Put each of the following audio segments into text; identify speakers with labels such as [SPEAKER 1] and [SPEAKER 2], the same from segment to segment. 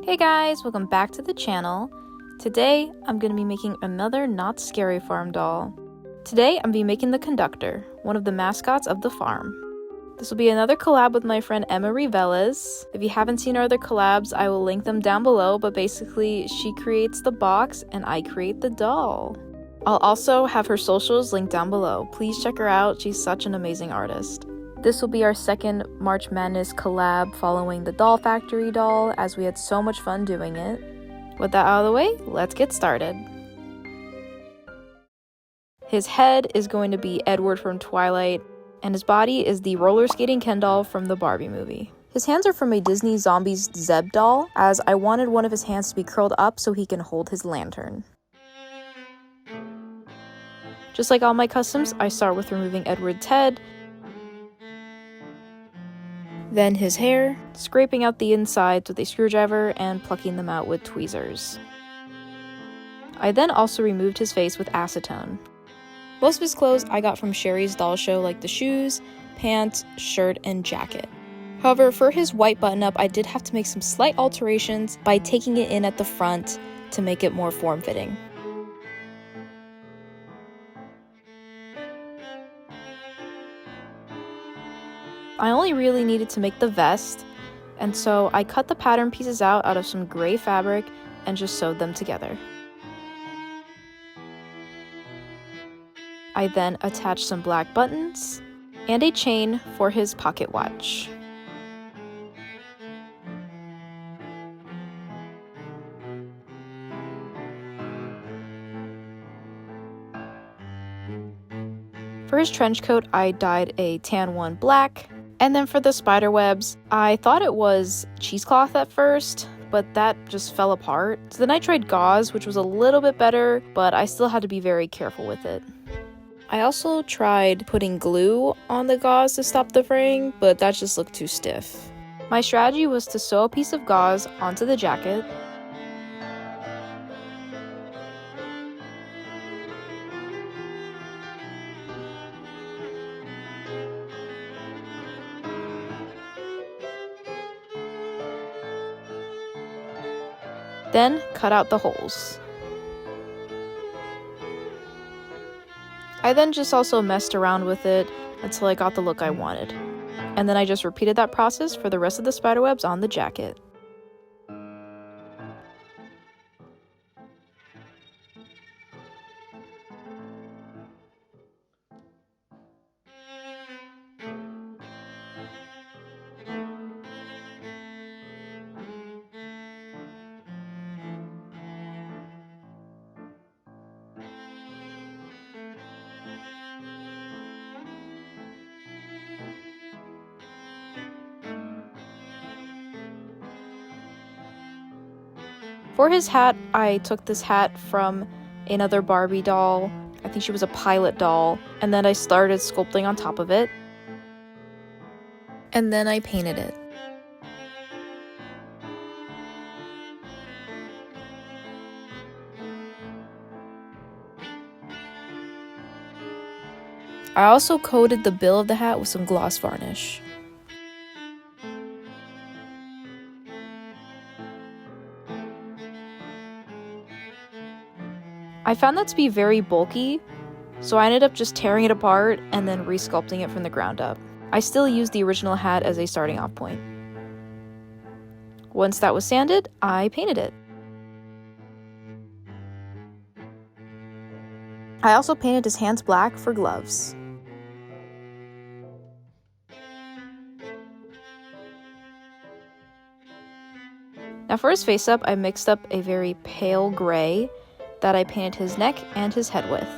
[SPEAKER 1] Hey guys, welcome back to the channel. Today, I'm going to be making another Not Scary Farm doll. Today, I'm going to be making the KENductor, one of the mascots of the farm. This will be another collab with my friend Emma Riveles. If you haven't seen our other collabs, I will link them down below, but basically, she creates the box and I create the doll. I'll also have her socials linked down below. Please check her out, she's such an amazing artist. This will be our second March Madness collab following the Doll Factory doll, as we had so much fun doing it. With that out of the way, let's get started. His head is going to be Edward from Twilight, and his body is the roller skating Ken doll from the Barbie movie. His hands are from a Disney Zombies Zeb doll, as I wanted one of his hands to be curled up so he can hold his lantern. Just like all my customs, I start with removing Edward's head, then his hair, scraping out the insides with a screwdriver and plucking them out with tweezers. I then also removed his face with acetone. Most of his clothes I got from Sherry's doll show, like the shoes, pants, shirt, and jacket. However, for his white button-up, I did have to make some slight alterations by taking it in at the front to make it more form-fitting. I only really needed to make the vest, and so I cut the pattern pieces out of some gray fabric and just sewed them together. I then attached some black buttons and a chain for his pocket watch. For his trench coat, I dyed a tan one black. And then for the spider webs, I thought it was cheesecloth at first, but that just fell apart. So then I tried gauze, which was a little bit better, but I still had to be very careful with it. I also tried putting glue on the gauze to stop the fraying, but that just looked too stiff. My strategy was to sew a piece of gauze onto the jacket, then cut out the holes. I then just also messed around with it until I got the look I wanted. And then I just repeated that process for the rest of the spiderwebs on the jacket. For his hat, I took this hat from another Barbie doll. I think she was a pilot doll. And then I started sculpting on top of it. And then I painted it. I also coated the bill of the hat with some gloss varnish. I found that to be very bulky, so I ended up just tearing it apart and then resculpting it from the ground up. I still used the original hat as a starting off point. Once that was sanded, I painted it. I also painted his hands black for gloves. Now for his face up, I mixed up a very pale gray that I painted his neck and his head with.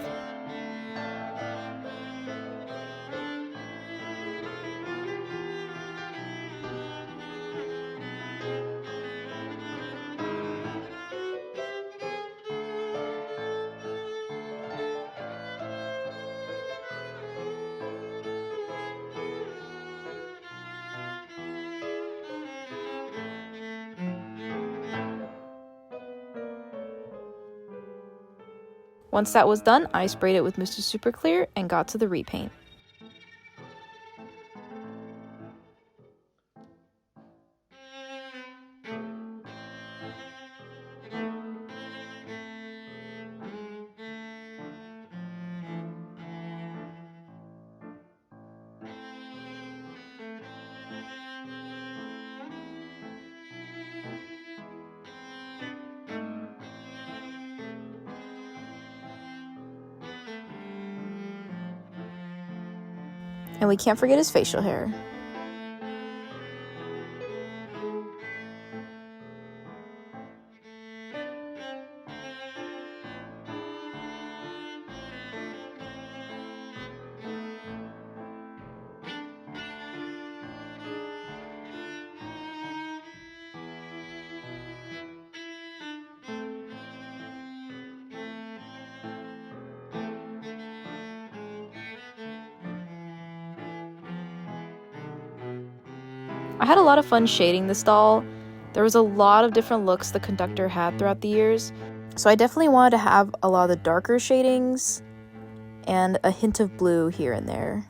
[SPEAKER 1] Once that was done, I sprayed it with Mr. Super Clear and got to the repaint. And we can't forget his facial hair. I had a lot of fun shading this doll. There was a lot of different looks the KENductor had throughout the years, so I definitely wanted to have a lot of the darker shadings and a hint of blue here and there.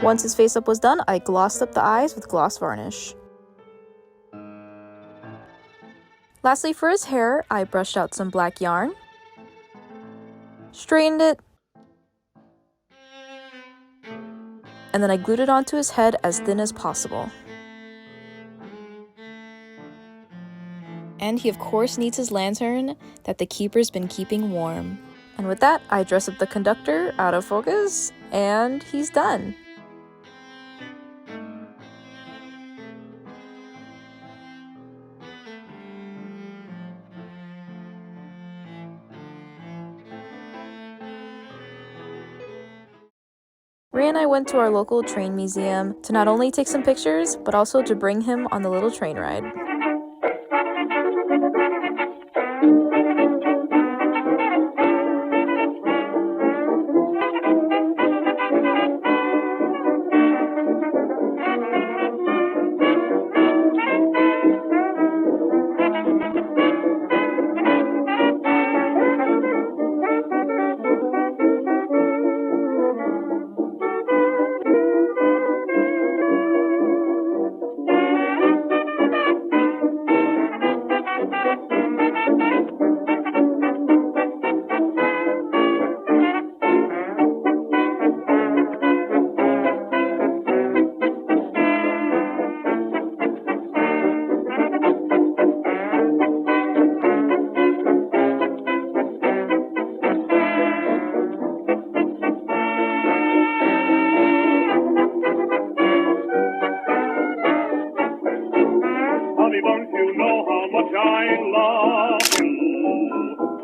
[SPEAKER 1] Once his face up was done, I glossed up the eyes with gloss varnish. Lastly, for his hair, I brushed out some black yarn, straightened it, and then I glued it onto his head as thin as possible. And he of course needs his lantern that the keeper's been keeping warm. And with that, I dress up the KENductor out of focus, and he's done. Ray and I went to our local train museum to not only take some pictures, but also to bring him on the little train ride.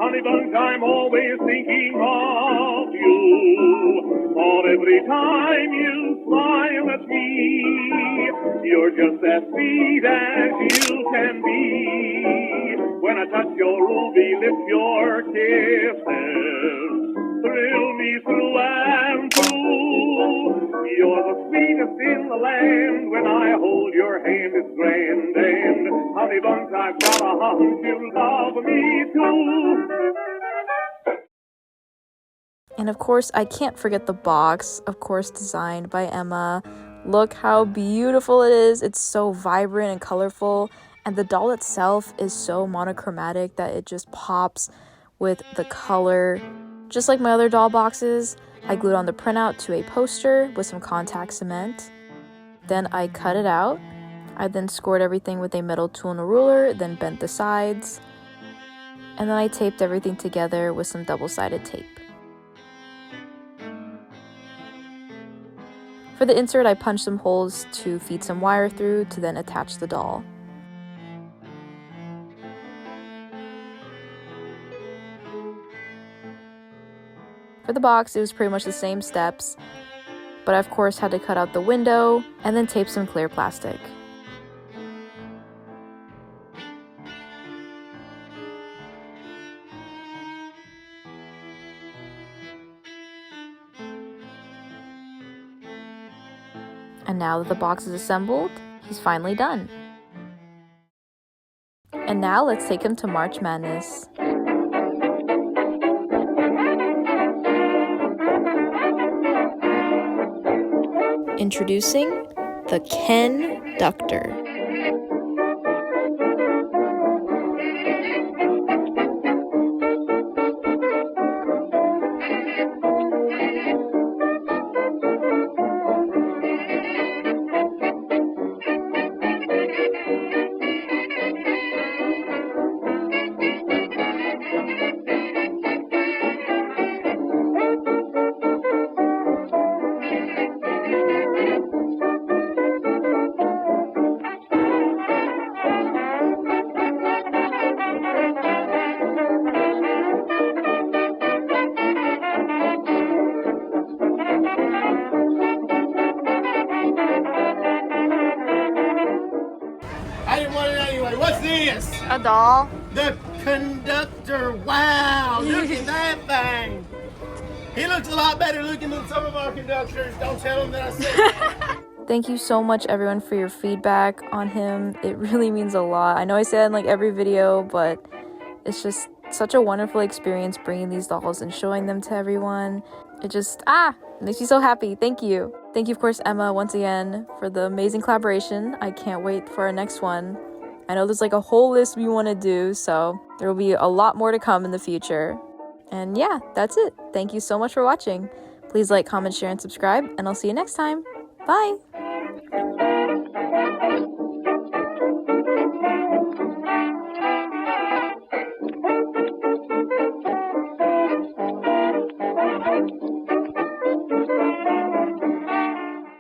[SPEAKER 2] Honey Bunch, I'm always thinking of you. For every time you smile at me, you're just as sweet as you can be. When I touch your ruby lips, your kisses thrill me through and through. You're the sweetest in the land. When I hold your hand, it's grand. And Honey Bunch, I've got a hunch you love me too.
[SPEAKER 1] And of course, I can't forget the box, of course designed by Emma. Look how beautiful it is. It's so vibrant and colorful, and the doll itself is so monochromatic that it just pops with the color. Just like my other doll boxes, I glued on the printout to a poster with some contact cement. Then I cut it out. I then scored everything with a metal tool and a ruler, then bent the sides. And then I taped everything together with some double-sided tape. For the insert, I punched some holes to feed some wire through to then attach the doll. For the box, it was pretty much the same steps, but I of course had to cut out the window and then tape some clear plastic. And now that the box is assembled, he's finally done. And now let's take him to March Madness. Introducing the KENductor.
[SPEAKER 3] I didn't want it anyway. What's this?
[SPEAKER 1] A doll.
[SPEAKER 3] The KENductor. Wow, look at that thing. He looks a lot better looking than some of our conductors. Don't tell him that I said.
[SPEAKER 1] Thank you so much everyone for your feedback on him. It really means a lot. I know I say that in like every video, but it's just such a wonderful experience bringing these dolls and showing them to everyone. It just, makes me so happy. Thank you. Thank you, of course, Emma, once again, for the amazing collaboration. I can't wait for our next one. I know there's like a whole list we want to do, so there will be a lot more to come in the future. And yeah, that's it. Thank you so much for watching. Please like, comment, share, and subscribe, and I'll see you next time. Bye!